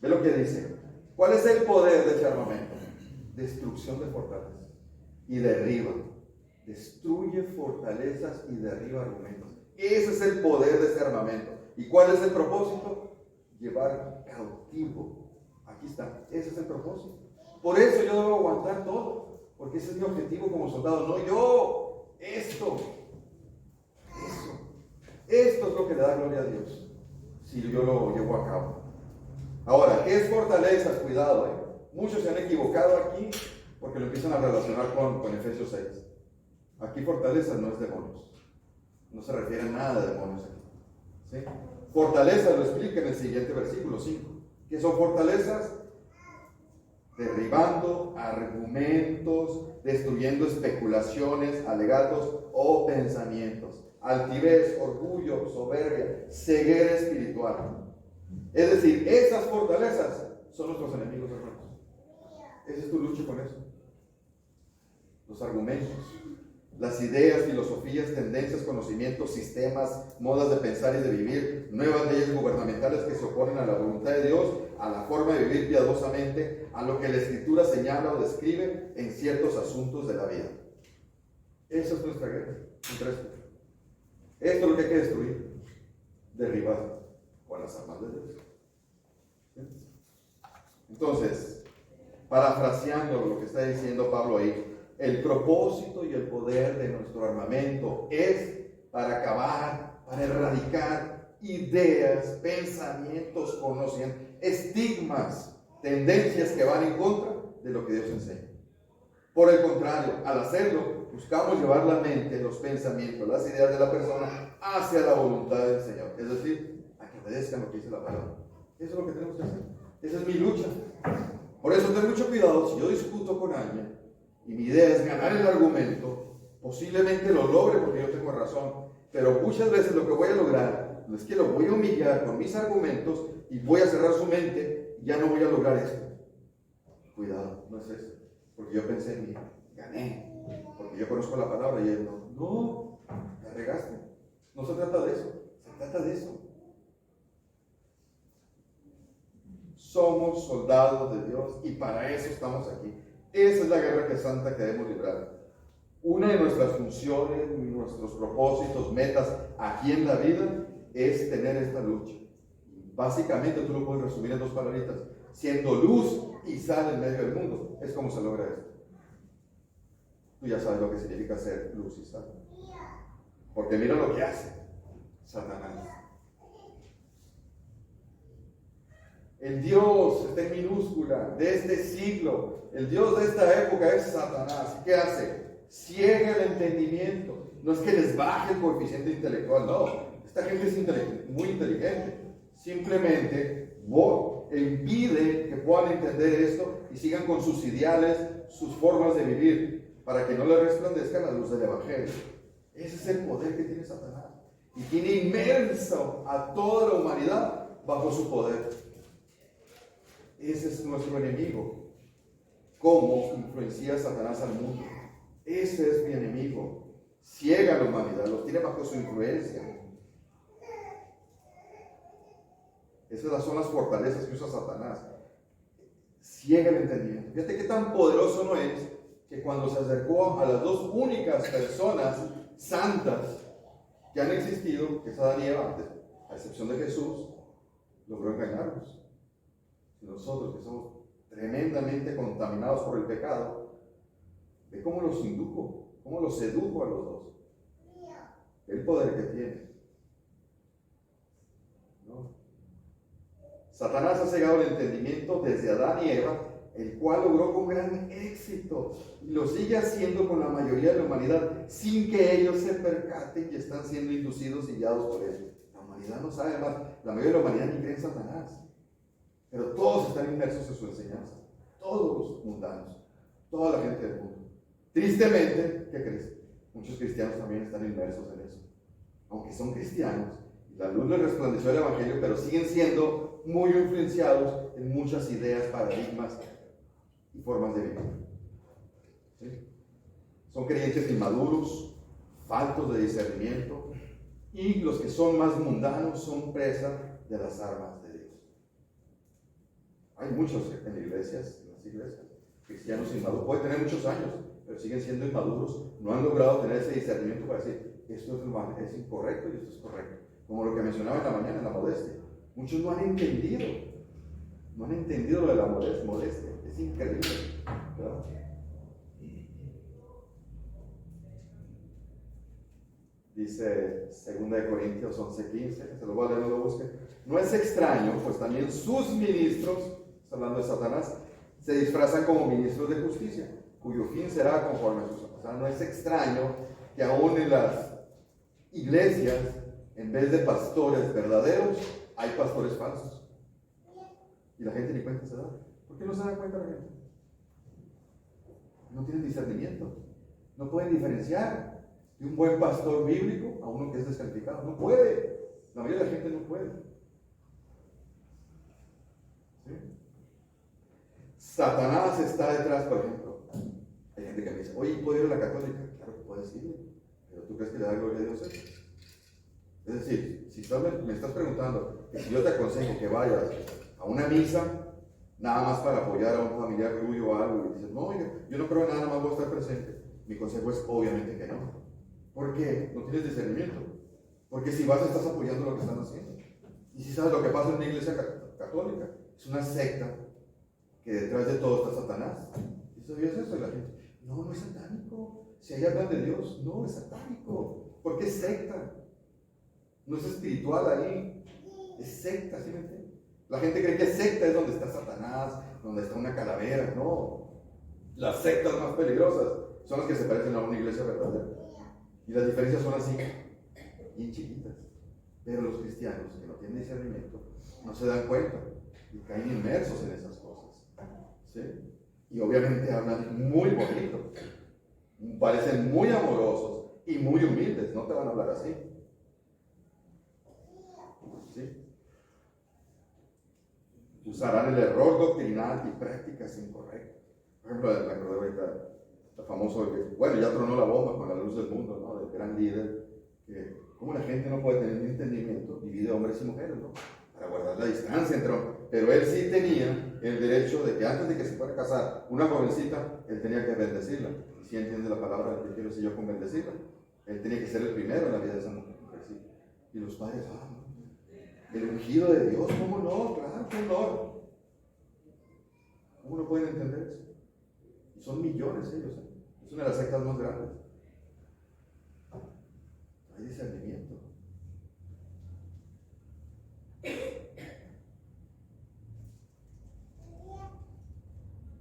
Ve lo que dice. ¿Cuál es el poder de ese armamento? Destrucción de fortalezas. Y derriba. Destruye fortalezas y derriba argumentos. Ese es el poder de ese armamento. ¿Y cuál es el propósito? Llevar cautivo. Aquí está. Ese es el propósito. Por eso yo debo aguantar todo. Porque ese es mi objetivo como soldado. No yo. Esto es lo que le da gloria a Dios. Si yo lo llevo a cabo. Ahora, ¿qué es fortalezas? Cuidado, Muchos se han equivocado aquí porque lo empiezan a relacionar con Efesios 6. Aquí fortalezas no es demonios. No se refiere a nada de demonios aquí. ¿Sí? Fortalezas lo explica en el siguiente versículo 5. ¿Qué son fortalezas? Derribando argumentos, destruyendo especulaciones, alegatos o pensamientos. Altivez, orgullo, soberbia, ceguera espiritual. Es decir, esas fortalezas son nuestros enemigos, hermanos. Esa es tu lucha con eso. Los argumentos, las ideas, filosofías, tendencias, conocimientos, sistemas, modas de pensar y de vivir, nuevas leyes gubernamentales que se oponen a la voluntad de Dios, a la forma de vivir piadosamente, a lo que la Escritura señala o describe en ciertos asuntos de la vida. Esa es nuestra guerra. Esto es lo que hay que destruir, derribar con las armas de Dios. Entonces, parafraseando lo que está diciendo Pablo ahí, el propósito y el poder de nuestro armamento es para acabar, para erradicar ideas, pensamientos, conocimientos, estigmas, tendencias que van en contra de lo que Dios enseña. Por el contrario, al hacerlo, buscamos llevar la mente, los pensamientos, las ideas de la persona hacia la voluntad del Señor. Es decir, a que obedezcan lo que dice la palabra. Eso es lo que tenemos que hacer. Esa es mi lucha. Por eso ten mucho cuidado si yo discuto con alguien y mi idea es ganar el argumento, posiblemente lo logre porque yo tengo razón, pero muchas veces lo que voy a lograr es que lo voy a humillar con mis argumentos y voy a cerrar su mente y ya no voy a lograr esto. Cuidado, no es eso, porque yo pensé en mí, gané, porque yo conozco la palabra y él no. No, la regaste. No se trata de eso, se trata de eso. Somos soldados de Dios y para eso estamos aquí. Esa es la guerra que santa que debemos librar. Una de nuestras funciones, nuestros propósitos, metas aquí en la vida es tener esta lucha. Básicamente tú lo puedes resumir en dos palabritas: siendo luz y sal en medio del mundo. Es como se logra esto. Tú ya sabes lo que significa ser luz y sal. Porque mira lo que hace Satanás. El Dios está en minúscula de este siglo. El Dios de esta época es Satanás. ¿Qué hace? Ciega el entendimiento. No es que les baje el coeficiente intelectual, no. Esta gente es muy inteligente. Simplemente impide que puedan entender esto y sigan con sus ideales, sus formas de vivir, para que no le resplandezca la luz del Evangelio. Ese es el poder que tiene Satanás. Y tiene inmerso a toda la humanidad bajo su poder. Ese es nuestro enemigo. ¿Cómo influencia Satanás al mundo? Ese es mi enemigo. Ciega a la humanidad, los tiene bajo su influencia. Esas son las fortalezas que usa Satanás. Ciega el entendimiento. Fíjate qué tan poderoso no es que cuando se acercó a las dos únicas personas santas que han existido, que es Adán y Eva, a excepción de Jesús, logró engañarlos. Nosotros que somos tremendamente contaminados por el pecado, ve cómo los indujo, cómo los sedujo a los dos. El poder que tiene. ¿No? Satanás ha cegado el entendimiento desde Adán y Eva, el cual logró con gran éxito y lo sigue haciendo con la mayoría de la humanidad sin que ellos se percaten que están siendo inducidos y guiados por él. La humanidad no sabe más, la mayoría de la humanidad ni cree en Satanás, pero todos están inmersos en su enseñanza, todos los mundanos, toda la gente del mundo. Tristemente, ¿qué crees? Muchos cristianos también están inmersos en eso, aunque son cristianos. La luz les resplandeció el Evangelio, pero siguen siendo muy influenciados en muchas ideas, paradigmas y formas de vivir. ¿Sí? Son creyentes inmaduros, faltos de discernimiento, y los que son más mundanos son presa de las armas de Dios. Hay muchos en las iglesias, cristianos inmaduros, pueden tener muchos años, pero siguen siendo inmaduros, no han logrado tener ese discernimiento para decir, esto es incorrecto y esto es correcto. Como lo que mencionaba en la mañana, en la modestia. Muchos no han entendido lo de la modestia. Es increíble, ¿verdad? Dice 2 Corintios 11:15, se lo voy a leer, no lo busquen. No es extraño, pues también sus ministros, está hablando de Satanás, se disfrazan como ministros de justicia, cuyo fin será conforme a sus obras. O sea, no es extraño que aún en las iglesias, en vez de pastores verdaderos, hay pastores falsos. Y la gente ni cuenta se da. ¿Por qué no se da cuenta la gente? No tienen discernimiento. No pueden diferenciar de un buen pastor bíblico a uno que es descalificado. No puede. La mayoría de la gente no puede. ¿Sí? Satanás está detrás, por ejemplo. Hay gente que me dice, oye, ¿puedo ir a la católica? Claro que puedes ir. Pero ¿tú crees que le da gloria a Dios eso? Es decir, si me estás preguntando que si yo te aconsejo que vayas a una misa, nada más para apoyar a un familiar tuyo o algo, y dices, no, yo no creo en nada más voy a estar presente, mi consejo es obviamente que no. ¿Por qué? No tienes discernimiento. Porque si vas estás apoyando lo que están haciendo. Y si sabes lo que pasa en una iglesia católica, es una secta que detrás de todo está Satanás. ¿Y sabías eso? Y la gente, no es satánico. Si ahí hablan de Dios, no es satánico. Porque es secta. No es espiritual ahí, es secta, ¿sí me entiendes? La gente cree que secta es donde está Satanás, donde está una calavera. No, las sectas más peligrosas son las que se parecen a una iglesia verdadera. Y las diferencias son así, bien chiquitas. Pero los cristianos que no tienen discernimiento no se dan cuenta y caen inmersos en esas cosas. ¿Sí? Y obviamente hablan muy bonito, parecen muy amorosos y muy humildes, no te van a hablar así. ¿Sí? Usarán el error doctrinal y prácticas incorrectas. Por ejemplo, me acordé ahorita, el famoso, bueno, ya tronó la bomba con la luz del mundo, ¿no? Del gran líder, que como la gente no puede tener un entendimiento, divide hombres y mujeres, ¿no? Para guardar la distancia entre hombres. Pero él sí tenía el derecho de que antes de que se fuera a casar una jovencita, él tenía que bendecirla. Y si entiende la palabra que quiero decir yo con bendecirla, él tenía que ser el primero en la vida de esa mujer. ¿Sí? Y los padres, el ungido de Dios, ¿cómo no? Claro, qué honor. ¿Cómo no pueden entender eso? Y son millones ellos, ¿eh? Es una de las sectas más grandes. Hay discernimiento.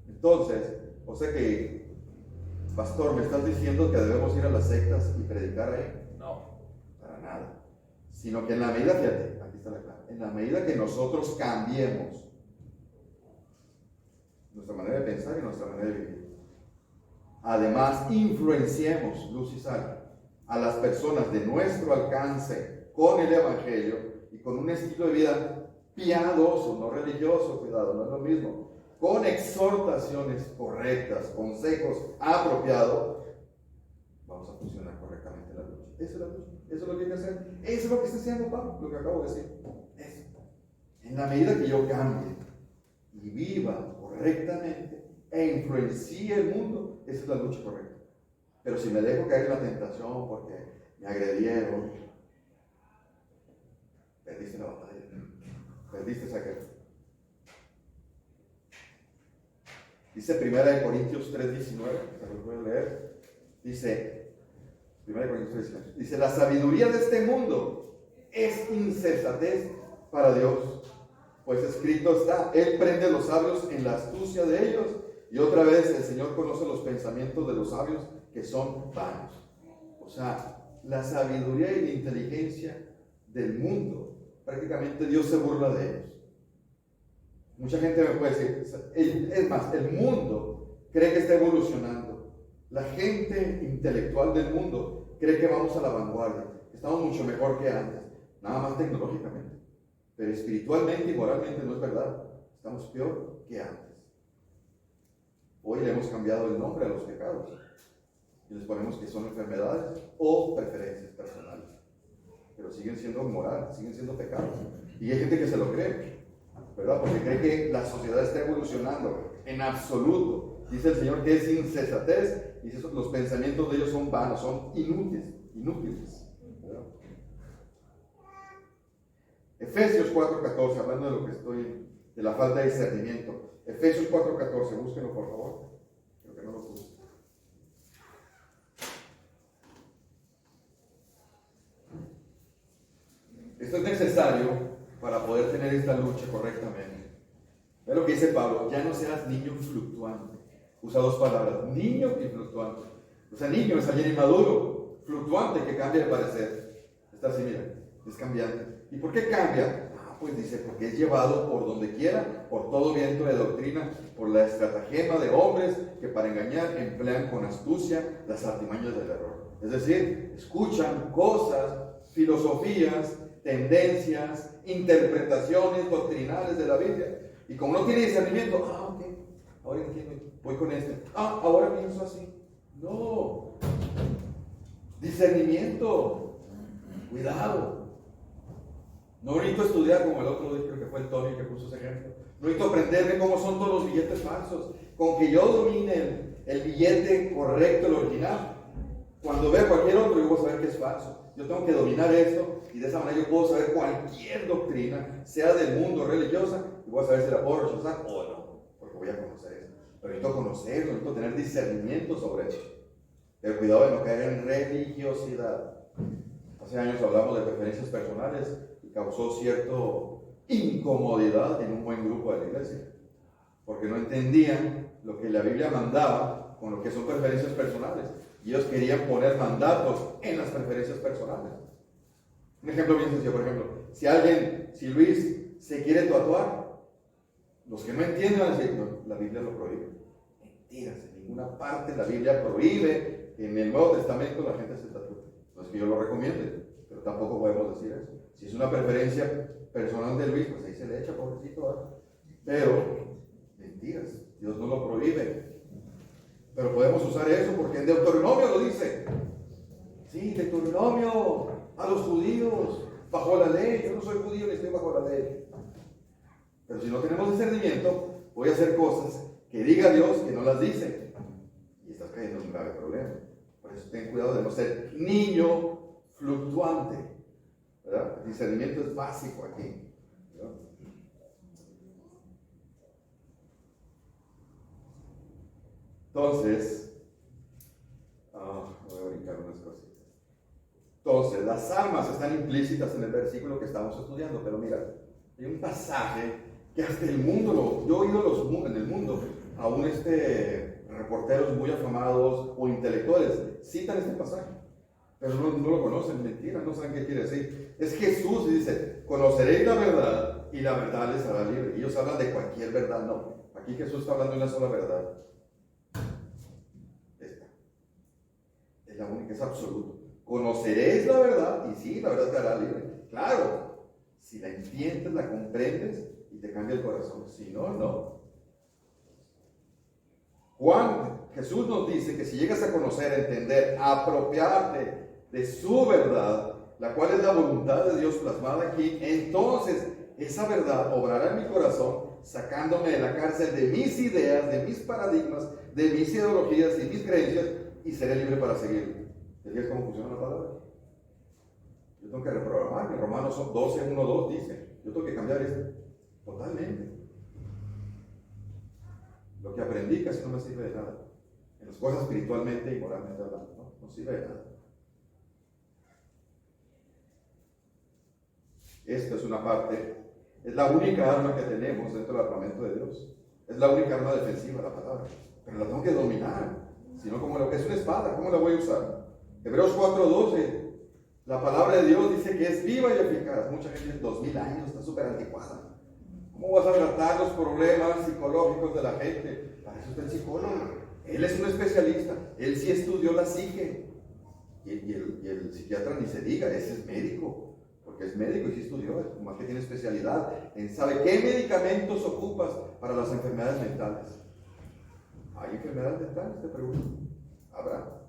Entonces, o sea que, pastor, ¿me estás diciendo que debemos ir a las sectas y predicar ahí? No, para nada. Sino que en la medida, fíjate, aquí está la clave, en la medida que nosotros cambiemos nuestra manera de pensar y nuestra manera de vivir, además influenciemos, luz y sal, a las personas de nuestro alcance con el Evangelio y con un estilo de vida piadoso, no religioso, cuidado, no es lo mismo, con exhortaciones correctas, consejos apropiados, vamos a funcionar correctamente la lucha. Eso es la lucha, eso es lo que hay que hacer, eso es lo que está haciendo Pablo, lo que acabo de decir. Eso. En la medida que yo cambie y viva correctamente e influencie el mundo, esa es la lucha correcta. Pero si me dejo caer en la tentación porque me agredieron, perdiste la batalla, perdiste esa guerra. Dice 1 Corintios 3:19, se los voy a leer. Dice 1 Corintios 3:19, dice: la sabiduría de este mundo es insensatez para Dios, pues escrito está, Él prende a los sabios en la astucia de ellos. Y otra vez, el Señor conoce los pensamientos de los sabios, que son vanos. O sea, la sabiduría y la inteligencia del mundo, prácticamente Dios se burla de ellos. Mucha gente me puede decir, es más, el mundo cree que está evolucionando. La gente intelectual del mundo cree que vamos a la vanguardia, que estamos mucho mejor que antes, nada más tecnológicamente. Pero espiritualmente y moralmente no es verdad. Estamos peor que antes. Hoy le hemos cambiado el nombre a los pecados y les ponemos que son enfermedades o preferencias personales. Pero siguen siendo moral, siguen siendo pecados. Y hay gente que se lo cree, ¿verdad? Porque cree que la sociedad está evolucionando. En absoluto. Dice el Señor que es insensatez, y los pensamientos de ellos son vanos, son inútiles. ¿Verdad? Efesios 4:14, hablando de lo que de la falta de discernimiento. Efesios 4:14, búsquenlo por favor. Creo que no lo puse. Esto es necesario para poder tener esta lucha correctamente. Ve lo que dice Pablo: ya no seas niño fluctuante. Usa dos palabras, niño y fluctuante. O sea, niño es alguien inmaduro, fluctuante que cambia de parecer. Está así, mira, es cambiante. ¿Y por qué cambia? Pues dice, porque es llevado por donde quiera, por todo viento de doctrina, por la estratagema de hombres que para engañar emplean con astucia las artimañas del error. Es decir, escuchan cosas, filosofías, tendencias, interpretaciones doctrinales de la Biblia. Y como no tiene discernimiento, ok, ahora entiendo, voy con este. Ahora pienso así. No. Discernimiento. Cuidado. No necesito estudiar como el otro día, creo que fue el Tony que puso ese ejemplo. No necesito aprenderme cómo son todos los billetes falsos. Con que yo domine el billete correcto, el original, cuando vea cualquier otro, yo voy a saber que es falso. Yo tengo que dominar esto y de esa manera yo puedo saber cualquier doctrina, sea del mundo religiosa, y voy a saber si la puedo rechazar o no, porque voy a conocer eso. Pero necesito conocerlo, necesito tener discernimiento sobre eso. Pero cuidado de no caer en religiosidad. Hace años hablamos de preferencias personales y causó cierta incomodidad en un buen grupo de la iglesia, porque no entendían lo que la Biblia mandaba con lo que son preferencias personales, y ellos querían poner mandatos en las preferencias personales. Un ejemplo bien sencillo, por ejemplo, si Luis se quiere tatuar, los que no entienden van a decir, no, la Biblia lo prohíbe. Mentiras, en ninguna parte de la Biblia prohíbe que en el Nuevo Testamento la gente se tatúe. No es que yo lo recomiende, pero tampoco podemos decir eso. Si es una preferencia personal de Luis, pues ahí se le echa, pobrecito, ¿verdad? Pero, mentiras, Dios no lo prohíbe. Pero podemos usar eso porque en Deuteronomio lo dice. Sí, Deuteronomio a los judíos, bajo la ley. Yo no soy judío ni estoy bajo la ley. Pero si no tenemos discernimiento, voy a hacer cosas que diga Dios que no las dice. Y estás cayendo en un grave problema. Por eso ten cuidado de no ser niño fluctuante. ¿Verdad? El discernimiento es básico aquí. ¿Verdad? Entonces, voy a brincar unas cositas. Entonces, las armas están implícitas en el versículo que estamos estudiando, pero mira, hay un pasaje que hasta el mundo, yo he oído en el mundo, aún reporteros muy afamados o intelectuales citan este pasaje, pero no lo conocen, mentira, no saben qué quiere decir. Es Jesús y dice, conoceréis la verdad y la verdad les hará libre. Y ellos hablan de cualquier verdad, no. Aquí Jesús está hablando de una sola verdad. Esta. Es la única, es absoluto. Conoceréis la verdad y sí, la verdad te hará libre. Claro, si la entiendes, la comprendes y te cambia el corazón. Si no, no. Jesús nos dice que si llegas a conocer, a entender, a apropiarte de su verdad, la cual es la voluntad de Dios plasmada aquí, entonces esa verdad obrará en mi corazón, sacándome de la cárcel de mis ideas, de mis paradigmas, de mis ideologías y mis creencias, y seré libre para seguir. ¿Ves cómo funciona la palabra? Yo tengo que reprogramarme. Romanos 12, 1, 2 dice, yo tengo que cambiar esto totalmente. Lo que aprendí casi no me sirve de nada. En las cosas espiritualmente y moralmente hablando, no sirve de nada. Esta es una parte, es la única arma que tenemos dentro del armamento de Dios. Es la única arma defensiva, la palabra. Pero la tengo que dominar. Si no, como lo que es una espada, ¿cómo la voy a usar? Hebreos 4:12, la palabra de Dios dice que es viva y eficaz. Mucha gente en 2000 años está súper anticuada. ¿Cómo vas a tratar los problemas psicológicos de la gente? Para eso está el psicólogo. Él es un especialista. Él sí estudió la psique. Y el psiquiatra ni se diga, ese es médico. Porque es médico y sí estudió, más que tiene especialidad. Él sabe qué medicamentos ocupas para las enfermedades mentales. ¿Hay enfermedades mentales? Te pregunto. ¿Habrá?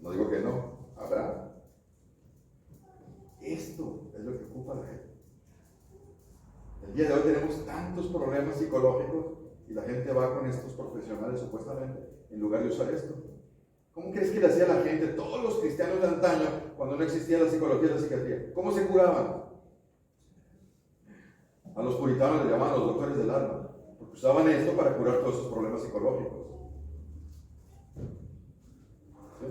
No digo que no. ¿Habrá? Esto es lo que ocupa la gente. El día de hoy tenemos tantos problemas psicológicos y la gente va con estos profesionales supuestamente en lugar de usar esto. ¿Cómo crees que le hacía la gente, todos los cristianos de antaño, cuando no existía la psicología y la psiquiatría? ¿Cómo se curaban? A los puritanos les llamaban los doctores del alma, porque usaban esto para curar todos esos problemas psicológicos. ¿Sí?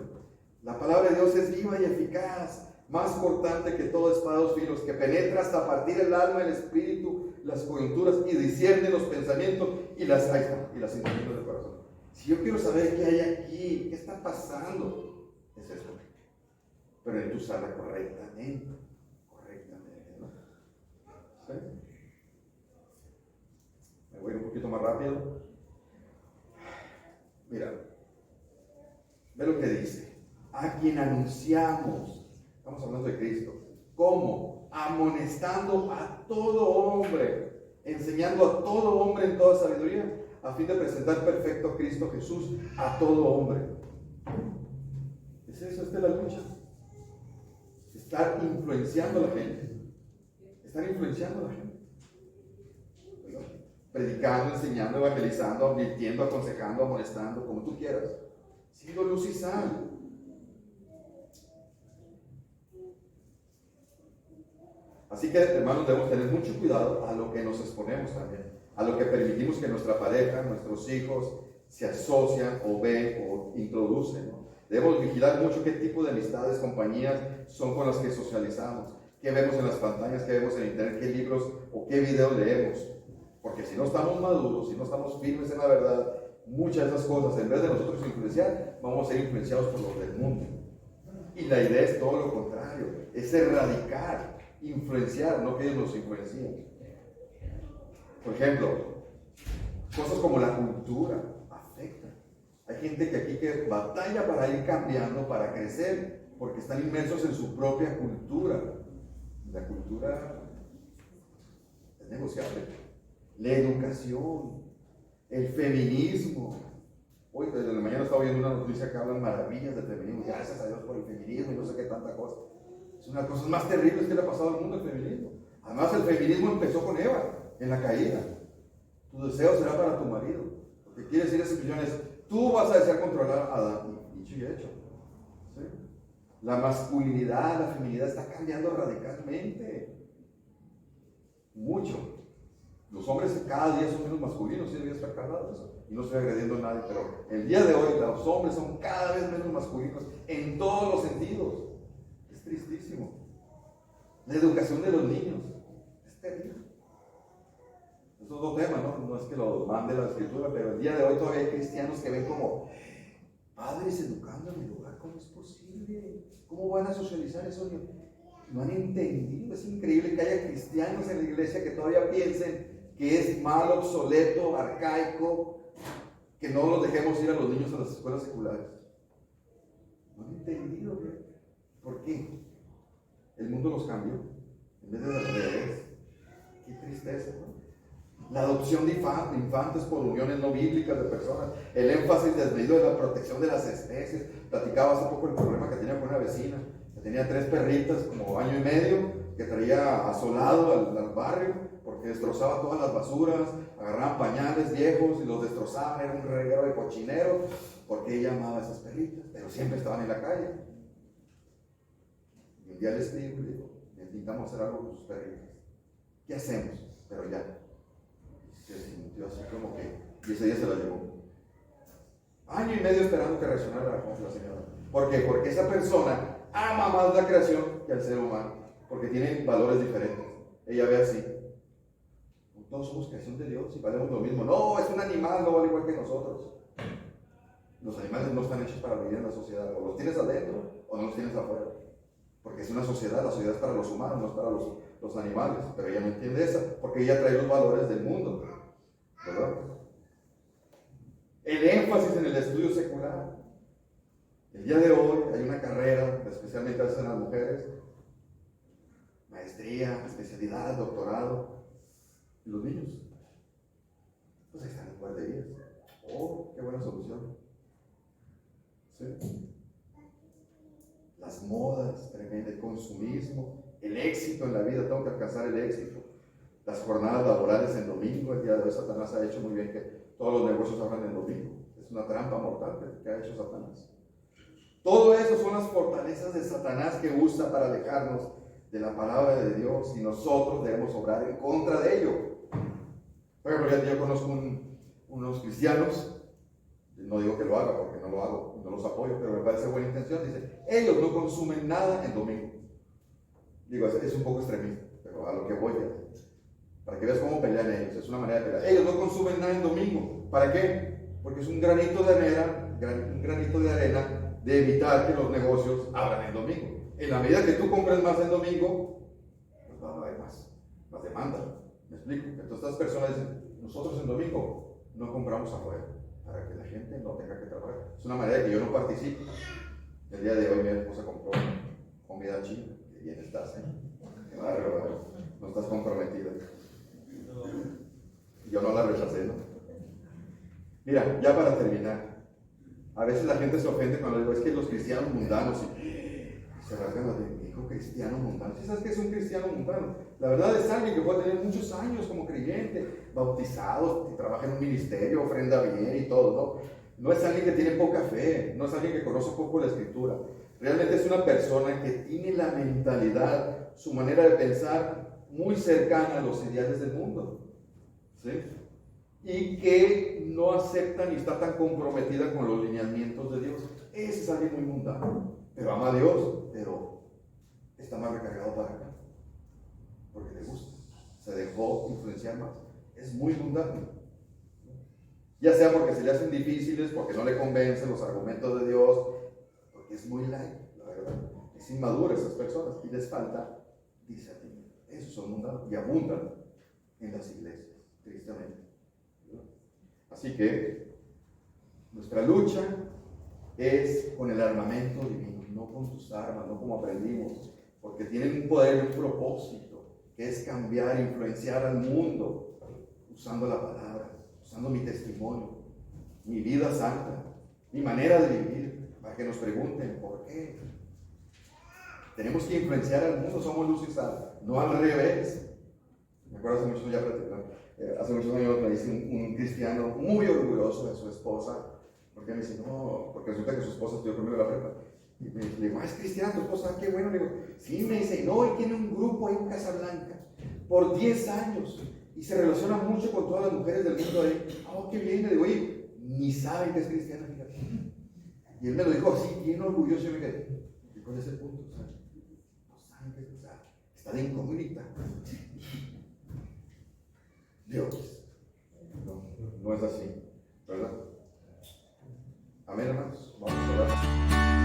La palabra de Dios es viva y eficaz, más cortante que toda espada de dos filos, que penetra hasta partir el alma, el espíritu, las coyunturas y discierne los pensamientos y las intenciones del corazón. Si yo quiero saber qué hay aquí, qué está pasando, es eso. Pero hay que usarla correctamente, ¿no? ¿Sí? Me voy un poquito más rápido. Mira, ve lo que dice. A quien anunciamos, estamos hablando de Cristo. ¿Cómo? Amonestando a todo hombre, enseñando a todo hombre en toda sabiduría, a fin de presentar perfecto a Cristo Jesús a todo hombre. ¿Es eso? ¿Esta es la lucha? Estar influenciando a la gente. Estar influenciando a la gente. Predicando, enseñando, evangelizando, advirtiendo, aconsejando, amonestando, como tú quieras. Siendo luz y sal. Así que, hermanos, debemos tener mucho cuidado a lo que nos exponemos también. A lo que permitimos que nuestra pareja, nuestros hijos se asocian o ven o introducen, ¿no? Debemos vigilar mucho qué tipo de amistades, compañías son con las que socializamos, qué vemos en las pantallas, qué vemos en internet, qué libros o qué videos leemos. Porque si no estamos maduros, si no estamos firmes en la verdad, muchas de esas cosas, en vez de nosotros influenciar, vamos a ser influenciados por los del mundo. Y la idea es todo lo contrario, es erradicar, influenciar, no que ellos nos influencien. Por ejemplo, cosas como la cultura Hay gente que aquí que batalla para ir cambiando, para crecer, porque están inmersos en su propia cultura. La cultura es negociable. La educación, el feminismo. Hoy desde la mañana estaba viendo una noticia que hablan maravillas del feminismo. Gracias a Dios por el feminismo y no sé qué tanta cosa. Es una de las cosas más terribles que le ha pasado al mundo, el feminismo. Además, el feminismo empezó con Eva, en la caída. Tu deseo será para tu marido. Lo que quiere decir ese millón es, tú vas a desear controlar a Adán. Dicho y hecho. ¿Sí? La masculinidad, la feminidad está cambiando radicalmente. Mucho. Los hombres cada día son menos masculinos, sí debería estar cargado de eso. Y no estoy agrediendo a nadie, pero el día de hoy los hombres son cada vez menos masculinos en todos los sentidos. Es tristísimo. La educación de los niños es terrible. Es otro tema, ¿no? No es que lo mande la escritura, pero el día de hoy todavía hay cristianos que ven como padres educando en el hogar. ¿Cómo es posible? ¿Cómo van a socializar eso? No han entendido. Es increíble que haya cristianos en la iglesia que todavía piensen que es malo, obsoleto, arcaico, que no los dejemos ir a los niños a las escuelas seculares. No han entendido bien. ¿Por qué? El mundo los cambió en vez de al revés. Qué tristeza, ¿no? La adopción de infantes por uniones no bíblicas de personas, el énfasis desmedido de la protección de las especies. Platicaba hace poco el problema que tenía con una vecina, que tenía 3 perritas como año y medio, que traía asolado al barrio, porque destrozaba todas las basuras, agarraban pañales viejos y los destrozaban, era un reguero de cochinero, porque ella amaba a esas perritas, pero siempre estaban en la calle. Y un día le escribo y le digo, necesitamos hacer algo con sus perritas. ¿Qué hacemos? Pero ya. Se sintió así como que, y ese día se la llevó. Año y medio esperando que reaccionara la señora. ¿Por qué? Porque esa persona ama más la creación que al ser humano, porque tienen valores diferentes. Ella ve así. Todos somos creación de Dios y valemos lo mismo. No, es un animal, no vale igual que nosotros. Los animales no están hechos para vivir en la sociedad. O los tienes adentro o no los tienes afuera. Porque es una sociedad, la sociedad es para los humanos, no es para los animales. Pero ella no entiende eso, porque ella trae los valores del mundo. ¿Verdad? El énfasis en el estudio secular. El día de hoy hay una carrera, especialmente a veces en las mujeres, maestría, especialidad, doctorado. ¿Y los niños? Pues ahí están las guarderías. Oh, qué buena solución. ¿Sí? Las modas, tremendo, el consumismo, el éxito en la vida, tengo que alcanzar el éxito. Las jornadas laborales en domingo, el día de hoy Satanás ha hecho muy bien que todos los negocios abran en domingo. Es una trampa mortal que ha hecho Satanás. Todo eso son las fortalezas de Satanás que usa para alejarnos de la palabra de Dios y nosotros debemos obrar en contra de ello. Por ejemplo, yo conozco unos cristianos, no digo que lo haga porque no lo hago, no los apoyo, pero me parece buena intención. Dice, ellos no consumen nada en domingo. Digo, es un poco extremista, pero a lo que voy para que veas cómo pelean ellos, es una manera de pelear. Ellos no consumen nada en domingo. ¿Para qué? Porque es un granito de arena de evitar que los negocios abran en domingo. En la medida que tú compres más en domingo, pues va a haber más demanda. ¿Me explico? Entonces estas personas dicen, nosotros en domingo no compramos afuera, para que la gente no tenga que trabajar. Es una manera de que yo no participe. El día de hoy mi esposa compró comida china, que bien estás, ¿eh? Qué bárbaro, no estás comprometida. Yo no la rechacé, ¿no? Mira, ya para terminar, a veces la gente se ofende cuando digo, es que los cristianos mundanos, y se rasgan las de, hijo cristiano mundano. ¿Sí sabes qué es un cristiano mundano? La verdad es alguien que puede tener muchos años como creyente, bautizado, que trabaja en un ministerio, ofrenda bien y todo, ¿no? No es alguien que tiene poca fe, no es alguien que conoce poco la escritura. Realmente es una persona que tiene la mentalidad, su manera de pensar muy cercana a los ideales del mundo. ¿Sí? Y que no acepta ni está tan comprometida con los lineamientos de Dios. Ese es alguien muy mundano, pero ama a Dios, pero está más recargado para acá, porque le gusta, se dejó influenciar más, es muy mundano, ya sea porque se le hacen difíciles, porque no le convencen los argumentos de Dios, porque es muy light, la verdad, es inmadura esas personas y les falta discernimiento. Esos son mundanos y abundan en las iglesias, tristemente. Así que Nuestra lucha es con el armamento divino, no con tus armas, no como aprendimos, porque tienen un poder y un propósito, que es cambiar, influenciar al mundo, usando la palabra, usando mi testimonio, mi vida santa, mi manera de vivir, para que nos pregunten por qué. Tenemos que influenciar al mundo, somos luz y sal, no al revés. Me acuerdo hace muchos años me dice un cristiano muy orgulloso de su esposa, porque me dice, no, porque resulta que su esposa estudió conmigo en la prepa. Y le digo, es cristiana tu esposa, qué bueno. Le digo, sí, me dice, no, y tiene un grupo ahí en Casablanca por 10 años y se relaciona mucho con todas las mujeres del mundo ahí. Oh, qué bien. Le digo, oye, ni saben que es cristiana, fíjate. Y él me lo dijo así, bien orgulloso, y me quedé, ¿y cuál es el punto? O sea, no saben que es, o sea, está de incógnita. Dios, no es así, ¿verdad? Amén, hermanos. Vamos a orar.